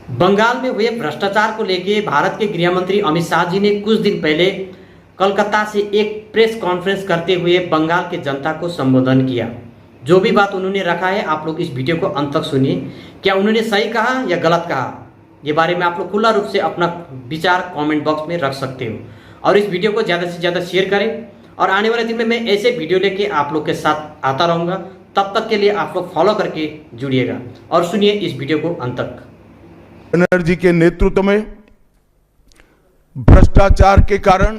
बंगाल में हुए भ्रष्टाचार को लेकर भारत के गृह मंत्री अमित शाह जी ने कुछ दिन पहले कोलकाता से एक प्रेस कॉन्फ्रेंस करते हुए बंगाल की जनता को संबोधन किया। जो भी बात उन्होंने रखा है, आप लोग इस वीडियो को अंत तक सुनिए। क्या उन्होंने सही कहा या गलत कहा, ये बारे में आप लोग खुला रूप से अपना विचार कमेंट बॉक्स में रख सकते हो। और इस वीडियो को ज़्यादा से ज़्यादा शेयर करें। और आने वाले दिन में मैं ऐसे वीडियो लेके आप लोग के साथ आता रहूँगा। तब तक के लिए आप लोग फॉलो करके जुड़िएगा और सुनिए इस वीडियो को अंत तक। बनर्जी के नेतृत्व में भ्रष्टाचार के कारण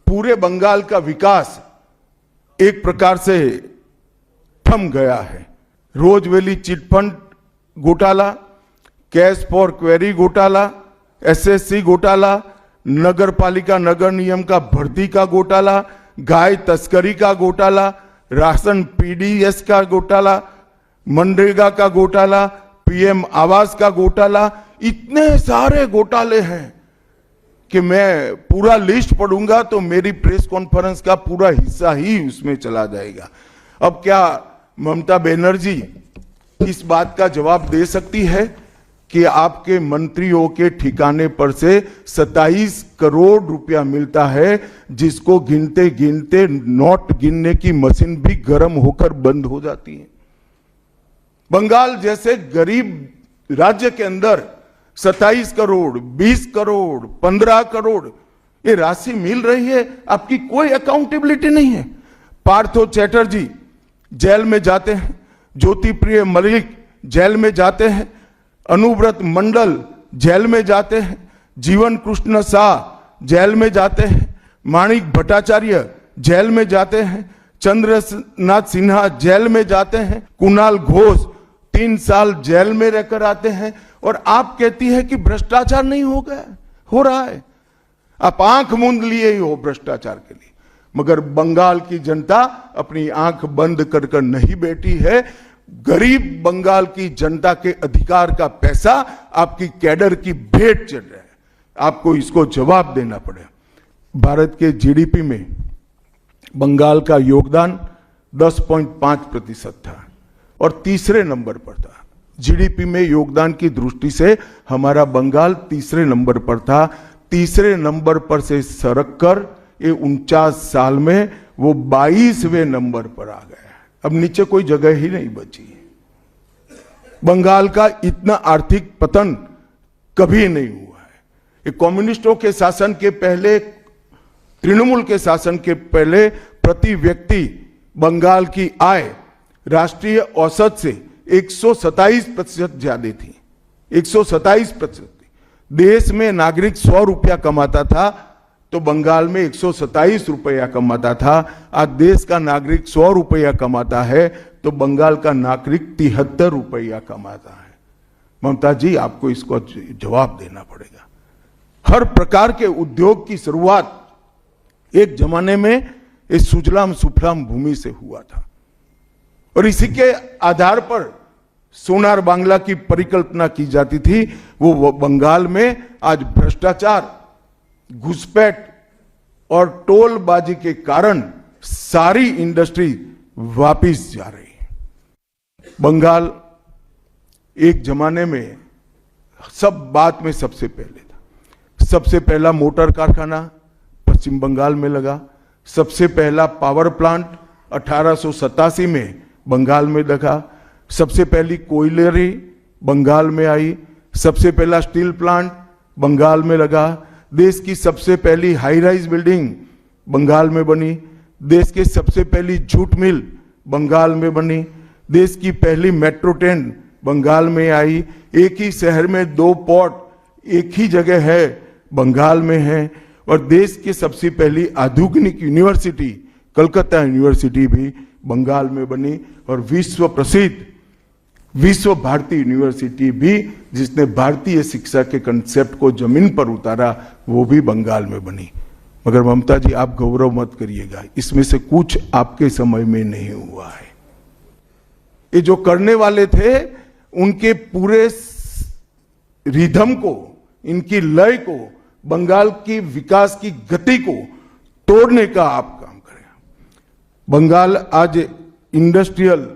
पूरे बंगाल का विकास एक प्रकार से थम गया है। रोजवेली चिटफंड घोटाला, कैश फॉर क्वेरी घोटाला, एसएससी घोटाला, नगर पालिका नगर नियम का भर्ती का घोटाला, गाय तस्करी का घोटाला, राशन पीडीएस का घोटाला, मनरेगा का घोटाला, पीएम आवास का घोटाला, इतने सारे घोटाले हैं कि मैं पूरा लिस्ट पढ़ूंगा तो मेरी प्रेस कॉन्फ्रेंस का पूरा हिस्सा ही उसमें चला जाएगा। अब क्या ममता बनर्जी इस बात का जवाब दे सकती है कि आपके मंत्रियों के ठिकाने पर से 27 करोड़ रुपया मिलता है, जिसको गिनते गिनते नोट गिनने की मशीन भी गर्म होकर बंद हो जाती है। बंगाल जैसे गरीब राज्य के अंदर 27 करोड़, 20 करोड़, 15 करोड़ ये राशि मिल रही है, आपकी कोई अकाउंटेबिलिटी नहीं है। पार्थो चैटर्जी जेल में जाते हैं, ज्योति प्रिय मलिक जेल में जाते हैं, अनुव्रत मंडल जेल में जाते हैं, जीवन कृष्ण शाह जेल में जाते हैं, माणिक भट्टाचार्य जेल में जाते हैं, चंद्रनाथ सिन्हा जेल में जाते हैं, कुणाल घोष 3 साल जेल में रहकर आते हैं। और आप कहती है कि भ्रष्टाचार नहीं हो गया, हो रहा है। आप आंख मूंद लिए ही हो भ्रष्टाचार के लिए, मगर बंगाल की जनता अपनी आंख बंद कर कर नहीं बैठी है। गरीब बंगाल की जनता के अधिकार का पैसा आपकी कैडर की भेंट चढ़ रहा है, आपको इसको जवाब देना पड़ेगा। भारत के जीडीपी में बंगाल का योगदान 10.5% था और तीसरे नंबर पर था। जीडीपी में योगदान की दृष्टि से हमारा बंगाल तीसरे नंबर पर था। तीसरे नंबर पर से सरक कर ये 49 साल में वो 22वें नंबर पर आ गया। अब नीचे कोई जगह ही नहीं बची। बंगाल का इतना आर्थिक पतन कभी नहीं हुआ है। ये कम्युनिस्टों के शासन के पहले, तृणमूल के शासन के पहले प्रति व्यक्ति बंगाल की आय राष्ट्रीय औसत से 127% ज्यादा थी। 127%। देश में नागरिक 100 रुपया कमाता था तो बंगाल में 127 रुपया कमाता था। आज देश का नागरिक 100 रुपया कमाता है तो बंगाल का नागरिक 73 रुपया कमाता है। ममता जी, आपको इसको जवाब देना पड़ेगा। हर प्रकार के उद्योग की शुरुआत एक जमाने में इस सुजलाम सुफलाम भूमि से हुआ था और इसी के आधार पर सोनार बांग्ला की परिकल्पना की जाती थी। वो बंगाल में आज भ्रष्टाचार, घुसपैठ और टोलबाजी के कारण सारी इंडस्ट्री वापिस जा रही है। बंगाल एक जमाने में सब बात में सबसे पहले था। सबसे पहला मोटर कारखाना पश्चिम बंगाल में लगा। सबसे पहला पावर प्लांट 1887 में बंगाल में लगा। सबसे पहली कोयलरी बंगाल में आई। सबसे पहला स्टील प्लांट बंगाल में लगा। देश की सबसे पहली हाई राइज बिल्डिंग बंगाल में बनी। देश की सबसे पहली जूट मिल बंगाल में बनी। देश की पहली मेट्रो ट्रेन बंगाल में आई। एक ही शहर में 2 पोर्ट एक ही जगह है, बंगाल में है। और देश की सबसे पहली आधुनिक यूनिवर्सिटी कलकत्ता यूनिवर्सिटी भी बंगाल में बनी। और विश्व प्रसिद्ध विश्व भारती यूनिवर्सिटी भी, जिसने भारतीय शिक्षा के कंसेप्ट को जमीन पर उतारा, वो भी बंगाल में बनी। मगर ममता जी, आप गौरव मत करिएगा, इसमें से कुछ आपके समय में नहीं हुआ है। ये जो करने वाले थे उनके पूरे रिदम को, इनकी लय को, बंगाल की विकास की गति को तोड़ने का आप काम करें। बंगाल आज इंडस्ट्रियल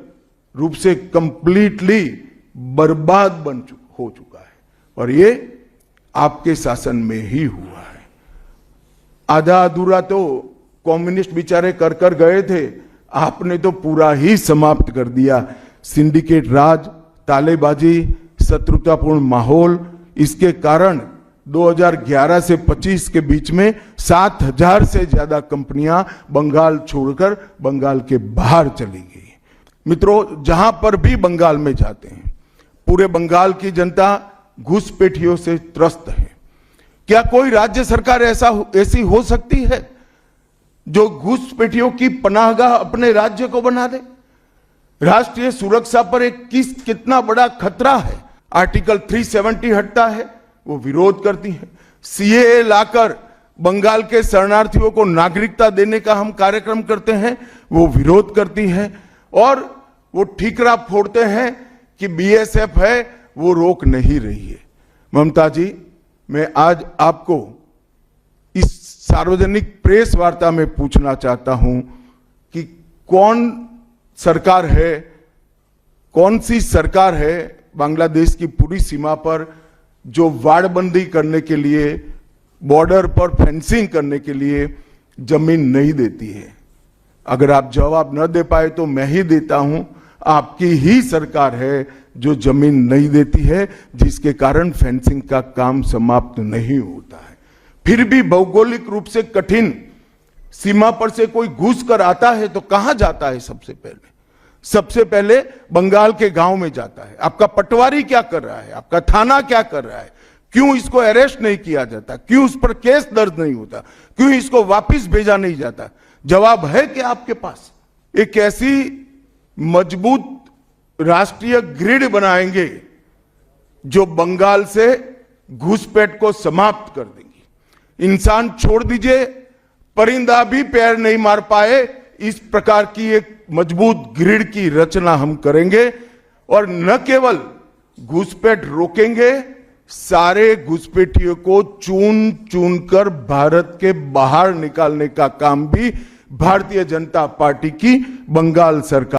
रूप से कंप्लीटली बर्बाद हो चुका है। और ये आपके शासन में ही हुआ है। आधा अधूरा तो कम्युनिस्ट बेचारे कर कर गए थे, आपने तो पूरा ही समाप्त कर दिया। सिंडिकेट राज, तालेबाजी, शत्रुतापूर्ण माहौल, इसके कारण 2011 से 25 के बीच में 7,000 से ज्यादा कंपनियां बंगाल छोड़कर बंगाल के बाहर चली गई। मित्रों, जहां पर भी बंगाल में जाते हैं, पूरे बंगाल की जनता घुसपैठियों से त्रस्त है। क्या कोई राज्य सरकार ऐसी हो सकती है जो घुसपैठियों की पनाहगाह अपने राज्य को बना दे? राष्ट्रीय सुरक्षा पर कितना बड़ा खतरा है। आर्टिकल 370 हटता है, वो विरोध करती है। सीएए लाकर बंगाल के शरणार्थियों को नागरिकता देने का हम कार्यक्रम करते हैं, वो विरोध करती है। और वो ठीकरा फोड़ते हैं कि बीएसएफ है, वो रोक नहीं रही है। ममता जी, मैं आज आपको इस सार्वजनिक प्रेस वार्ता में पूछना चाहता हूं कि कौन सी सरकार है बांग्लादेश की पूरी सीमा पर जो वाड़बंदी करने के लिए, बॉर्डर पर फेंसिंग करने के लिए जमीन नहीं देती है? अगर आप जवाब न दे पाए तो मैं ही देता हूं। आपकी ही सरकार है जो जमीन नहीं देती है, जिसके कारण फेंसिंग का काम समाप्त नहीं होता है। फिर भी भौगोलिक रूप से कठिन सीमा पर से कोई घुस कर आता है तो कहां जाता है? सबसे पहले बंगाल के गांव में जाता है। आपका पटवारी क्या कर रहा है? आपका थाना क्या कर रहा है? क्यों इसको अरेस्ट नहीं किया जाता? क्यों उस पर केस दर्ज नहीं होता? क्यों इसको वापस भेजा नहीं जाता? जवाब है कि आपके पास एक ऐसी मजबूत राष्ट्रीय ग्रिड बनाएंगे जो बंगाल से घुसपैठ को समाप्त कर देंगी। इंसान छोड़ दीजिए, परिंदा भी पैर नहीं मार पाए, इस प्रकार की एक मजबूत ग्रिड की रचना हम करेंगे। और न केवल घुसपैठ रोकेंगे, सारे घुसपैठियों को चुन चुन कर भारत के बाहर निकालने का काम भी भारतीय जनता पार्टी की बंगाल सरकार